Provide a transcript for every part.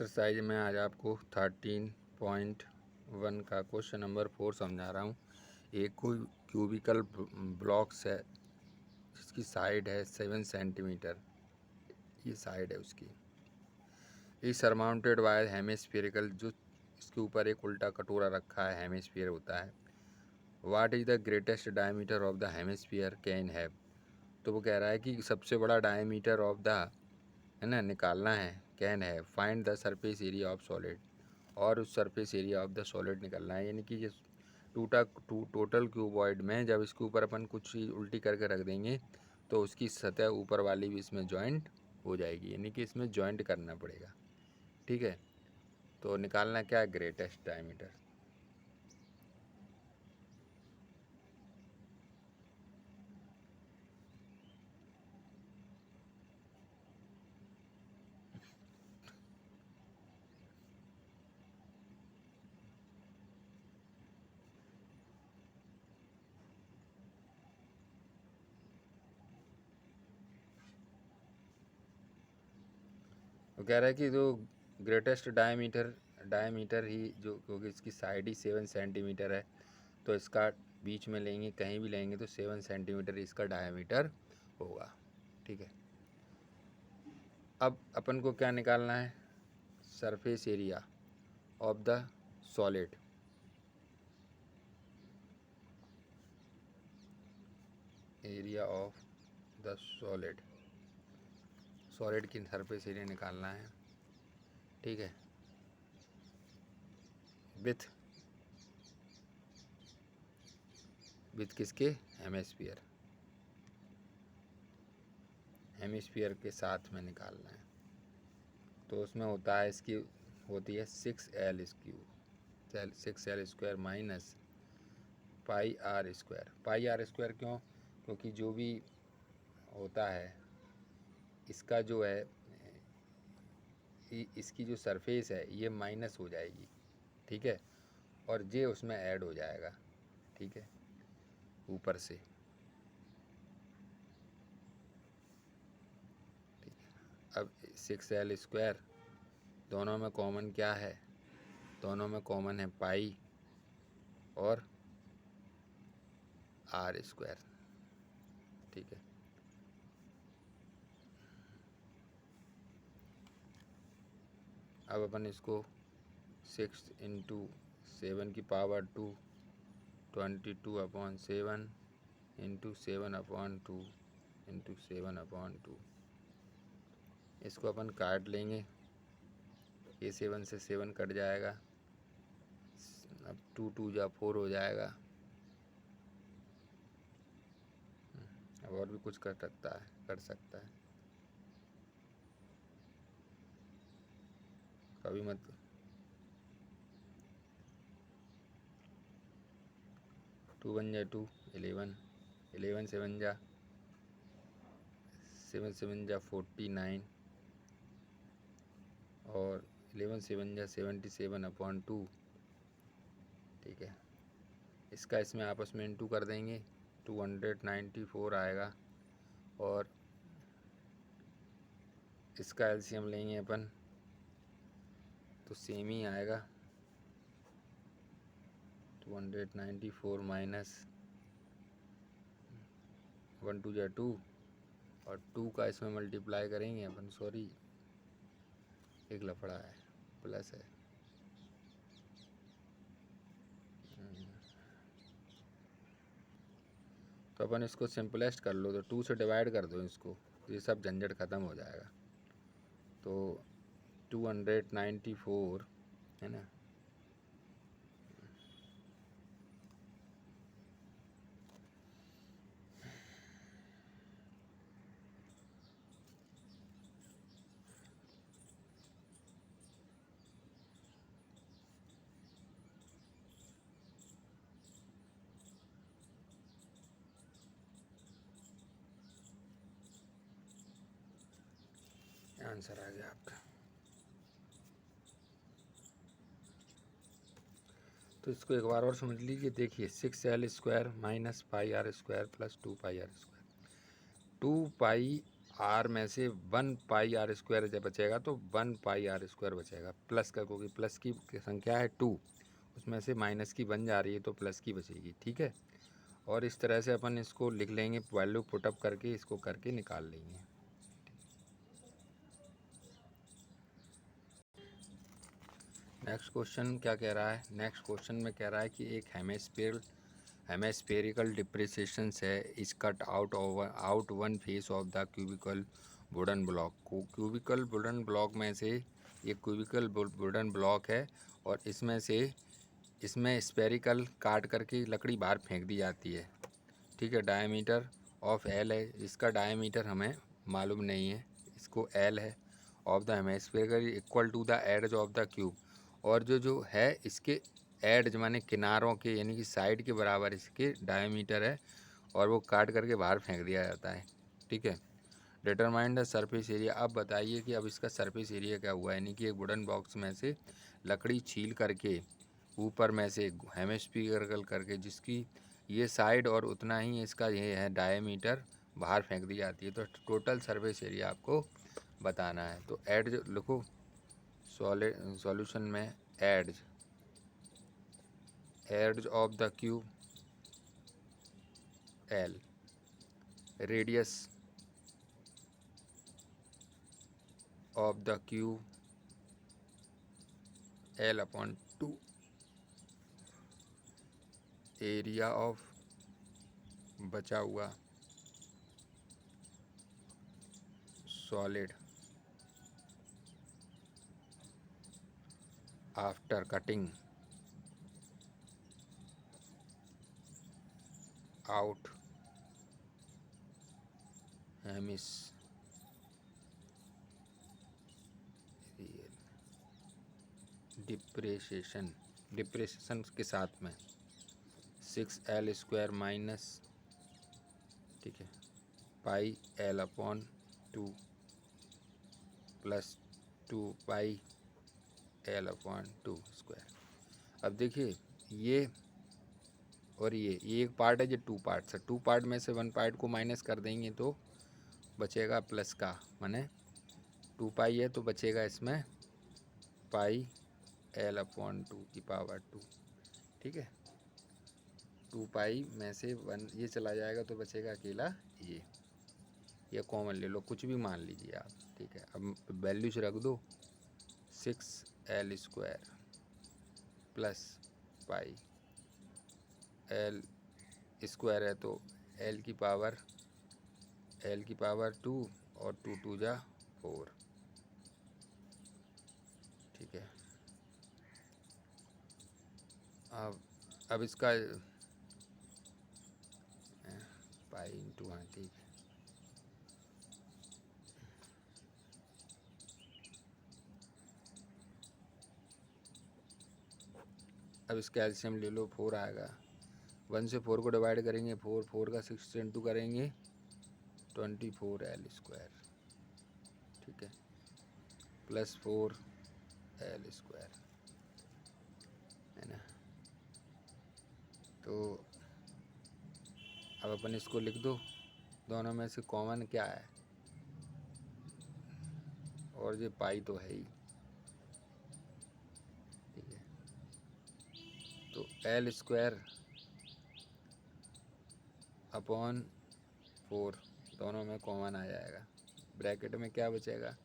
Exercise में आज आपको 13.1 का क्वेश्चन नंबर 4 समझा रहा हूँ। एक कोई क्यूबिकल ब्लॉक्स है जिसकी साइड है 7 सेंटीमीटर, ये साइड है उसकी। ये सरमाउंटेड बाय हेमिस्फेरिकल, जो इसके ऊपर एक उल्टा कटोरा रखा है, हेमिस्फीयर होता है। What is the greatest diameter of the hemisphere can have. तो वो कह रहा है कि सबसे बड़ा डायमीटर ऑफ द, है ना, निकालना है। कैन है find the surface area of solid, और उस surface area of the solid निकालना है। यानी कि ये टोटल क्यूबॉइड में जब इसके ऊपर अपन कुछ चीज़ उल्टी करके रख देंगे तो उसकी सतह ऊपर वाली भी इसमें जॉइंट हो जाएगी, यानी कि इसमें जॉइंट करना पड़ेगा। ठीक है, तो निकालना क्या है, ग्रेटेस्ट डायमीटर। वो कह रहा है कि जो ग्रेटेस्ट डायमीटर ही, जो क्योंकि इसकी साइड ही 7 सेंटीमीटर है, तो इसका बीच में लेंगे, कहीं भी लेंगे तो 7 सेंटीमीटर इसका डायमीटर होगा। ठीक है, अब अपन को क्या निकालना है, surface area of the solid. Area of the solid की सरफेस एरिया निकालना है। ठीक है, विथ किसके, हेमिस्फीयर के साथ में निकालना है। तो उसमें होता है, इसकी होती है 6L square minus pi R square. क्यों, क्योंकि जो भी होता है इसका जो है, इसकी जो सरफेस है ये माइनस हो जाएगी। ठीक है, और जे उसमें ऐड हो जाएगा। ठीक है, ऊपर से। ठीक है, अब 6L स्क्वायर, दोनों में कॉमन क्या है, दोनों में कॉमन है पाई और आर स्क्वायर। ठीक है, अब अपन इसको 6 इंटू 7 की पावर 2, 22/7 इंटू 7/2 इंटू 7/2, इसको अपन काट लेंगे। ये 7 से 7 कट जाएगा, अब 2 2 जा 4 हो जाएगा। अब और भी कुछ कर सकता है, कभी मत। 2 1 जा 2, 11, 11 7 जा 7 7 जा 49, और 11 7 जा 77/2। ठीक है, इसका इसमें आपस में इंटू कर देंगे, 294 आएगा, और इसका एलसीएम लेंगे अपन तो सेम ही आएगा, 294 माइनस 1 2 जा 2, और 2 का इसमें मल्टीप्लाई करेंगे अपन, सॉरी एक लफड़ा है, प्लस है। तो अपन इसको सिंपलेस्ट कर लो, तो 2 से डिवाइड कर दो इसको, ये सब झंझट ख़त्म हो जाएगा। तो 294 है ना, आंसर आ गया आपका। तो इसको एक बार और समझ लीजिए, देखिए 6L square minus pi R square plus 2 pi R square. 2 pi R में से 1πr² जब बचेगा तो 1πr² बचेगा प्लस का, क्योंकि प्लस की संख्या है 2, उसमें से माइनस की बन जा रही है तो प्लस की बचेगी। ठीक है, और इस तरह से अपन इसको लिख लेंगे, वैल्यू पुटअप करके इसको करके निकाल लेंगे। नेक्स्ट क्वेश्चन क्या कह रहा है? नेक्स्ट क्वेश्चन में कह रहा है कि एक हेमिस्फेरिकल डिप्रेसेशन है is cut out one face of the cubical wooden block. Cubical wooden block में से ये क्यूबिकल वुडन ब्लॉक है और इसमें स्फेरिकल काट करके लकड़ी बाहर फेंक दी जाती है। ठीक है, डायमीटर ऑफ एल है, इसका डायमीटर हमें मालूम नहीं है, इसको एल है, of the hemispherical equal to the edge of the cube, और जो है इसके एड्ज माने किनारों के यानी कि साइड के बराबर इसके डायमीटर है और वो काट करके बाहर फेंक दिया जाता है। ठीक है, डिटरमाइन द सरफेस एरिया। अब बताइए कि अब इसका सरफेस एरिया क्या हुआ, यानी कि एक वुडन बॉक्स में से लकड़ी छील करके ऊपर में से हेमिस्फेरिकल करके जिसकी ये साइड और उतना ही इसका ये है डायमीटर बाहर फेंक दी जाती है, तो टोटल सरफेस एरिया आपको बताना है। तो एड्ज लिखो, सॉल्यूशन में edge of the cube L, radius of the cube L/2, area of बचा हुआ सॉलिड आफ्टर कटिंग आउट डिप्रेसेशन के साथ में 6L² माइनस, ठीक है, πL/2 प्लस 2πL/2 स्क्वायर। अब देखिए ये और ये एक पार्ट है, जो 2 पार्ट्स है, 2 पार्ट में से 1 पार्ट को माइनस कर देंगे तो बचेगा प्लस का, माने 2π है तो बचेगा इसमें πL/2 की पावर 2। ठीक है, 2π में से 1 ये चला जाएगा तो बचेगा अकेला ये कॉमन ले लो, कुछ भी मान लीजिए आप। ठीक है, अब वैल्यूज रख दो, 6L² प्लस πL² है तो L की पावर 2 और 2 2 जा 4। ठीक है, अब इसका पाई इंटू, हाँ ठीक है, अब इसका एलसीएम ले लो, 4 आएगा, 1 से 4 को डिवाइड करेंगे, 4 का 6 से इंटू करेंगे 24L²। ठीक है, प्लस 4L² है ना। तो अब अपन इसको लिख दो, दोनों में से कॉमन क्या है, और ये पाई तो है ही। ठीक है, तो L² अपॉन 4 दोनों में कॉमन आ जाएगा, ब्रैकेट में क्या बचेगा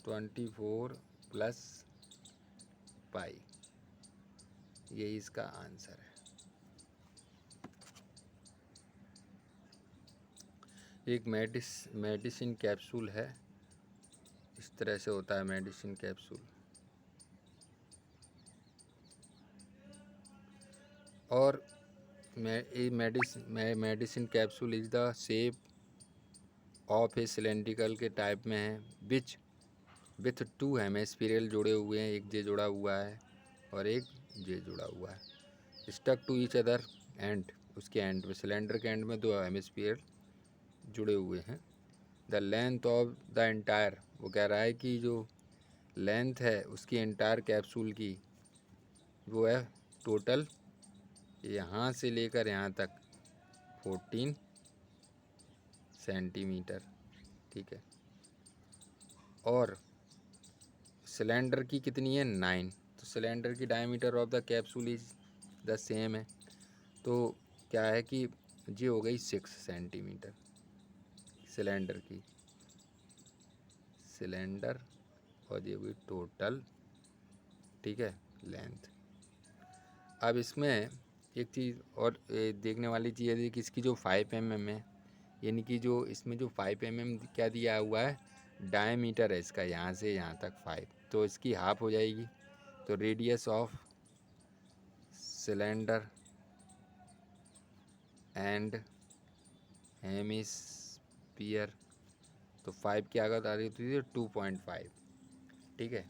24 प्लस पाई, यही इसका आंसर है। एक मेडिसिन कैप्सूल है, इस तरह से होता है मेडिसिन कैप्सूल, और medicine capsule is the shape of A cylindrical के टाइप में है, विच विथ 2 हेमिस्फीरियल जुड़े हुए हैं, एक जे जुड़ा हुआ है और एक जे जुड़ा हुआ है, stuck to each other end, उसके एंड में सिलेंडर के एंड में 2 हेमिस्फीरियल जुड़े हुए हैं। The length of the entire, वो कह रहा है कि जो लेंथ है उसकी एंटायर कैप्सूल की वो है टोटल यहाँ से लेकर यहाँ तक 14 सेंटीमीटर। ठीक है। और सिलेंडर की कितनी है 9, तो सिलेंडर की diameter of the capsule is the same है, तो क्या है कि ये हो गई 6 सेंटीमीटर सिलेंडर की, सिलेंडर, और ये हुई टोटल, ठीक है, लेंथ। अब इसमें एक चीज़ और देखने वाली चीज़ है कि इसकी जो 5 mm है, यानी कि जो इसमें जो 5 mm क्या दिया हुआ है, डायमीटर है इसका, यहाँ से यहाँ तक 5, तो इसकी हाफ हो जाएगी। तो radius of cylinder and hemisphere, तो 5 की आगे आ रही थी 2.5, ठीक है।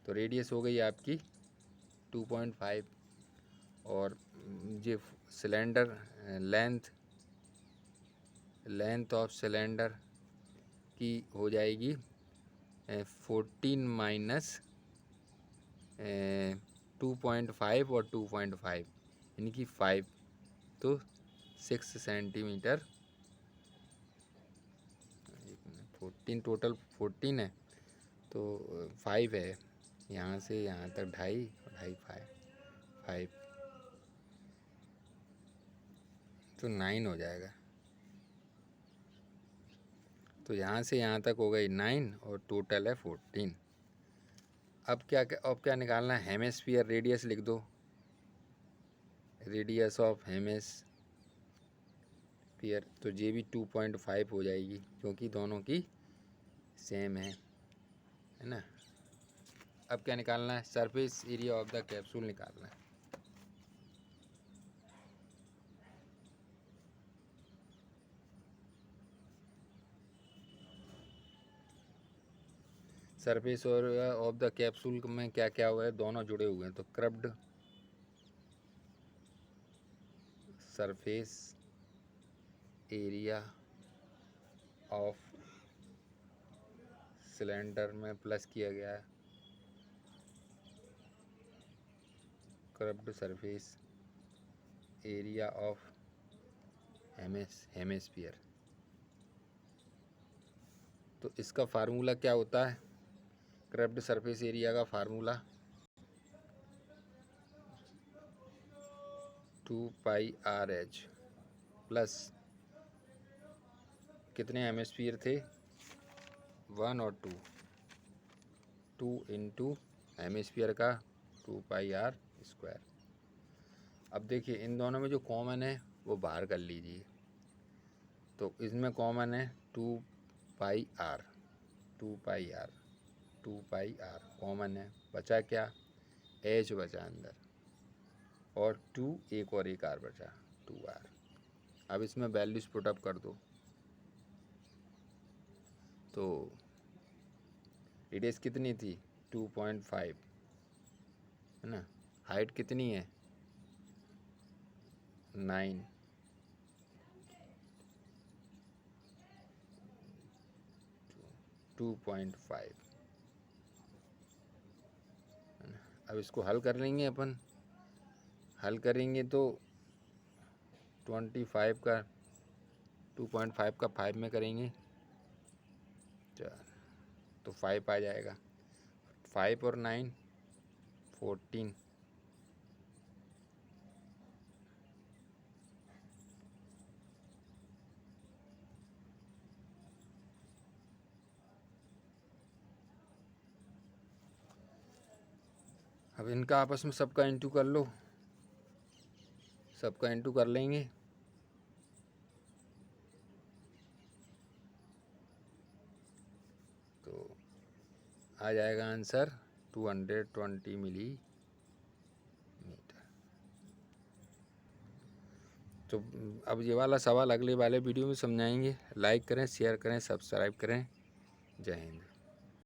तो रेडियस हो गई आपकी 2.5, और ये सिलेंडर लेंथ ऑफ सिलेंडर की हो जाएगी 14 माइनस 2.5 और 2.5 यानी कि 5, तो 6 सेंटीमीटर, 14 टोटल 14 है, तो 5 है, यहाँ से यहाँ तक 2.5 और 2.5 5, तो 9 हो जाएगा। तो यहाँ से यहाँ तक हो गई 9 और टोटल है 14। अब क्या निकालना है, हेमिस्फीयर रेडियस लिख दो, रेडियस ऑफ हेमिस्फीयर, तो ये भी 2.5 हो जाएगी क्योंकि दोनों की सेम है ना। अब क्या निकालना है, surface area of the capsule निकालना है। सरफेस और ऑफ द कैप्सूल में क्या क्या हुआ है, दोनों जुड़े हुए हैं, तो curved surface area of cylinder में प्लस किया गया है curved surface area of hemisphere. तो इसका फार्मूला क्या होता है, कर्व्ड सरफेस एरिया का फार्मूला 2πRh प्लस कितने हेमिस्फीयर थे, 1 और 2 इंटू हेमिस्फीयर का 2πr²। अब देखिए इन दोनों में जो कॉमन है वो बाहर कर लीजिए, तो इसमें कॉमन है 2πr, 2πr कॉमन है, बचा क्या, h बचा अंदर, और 2 एक और एक r बचा 2r। अब इसमें वैल्यूज पुटअप कर दो, तो रेडियस कितनी थी 2.5 है ना, हाइट कितनी है 9, टू 2.5। अब इसको हल कर लेंगे अपन, हल करेंगे तो 25 का 2.5 का 5 में करेंगे, तो 5 आ जाएगा, 5 और 9 14। अब इनका आपस में सबका इंटू कर लो, सबका इंटू कर लेंगे, तो आ जाएगा आंसर 220 मिलीमीटर। तो अब ये वाला सवाल अगले वाले वीडियो में समझाएंगे। लाइक करें, शेयर करें, सब्सक्राइब करें। जय हिंद।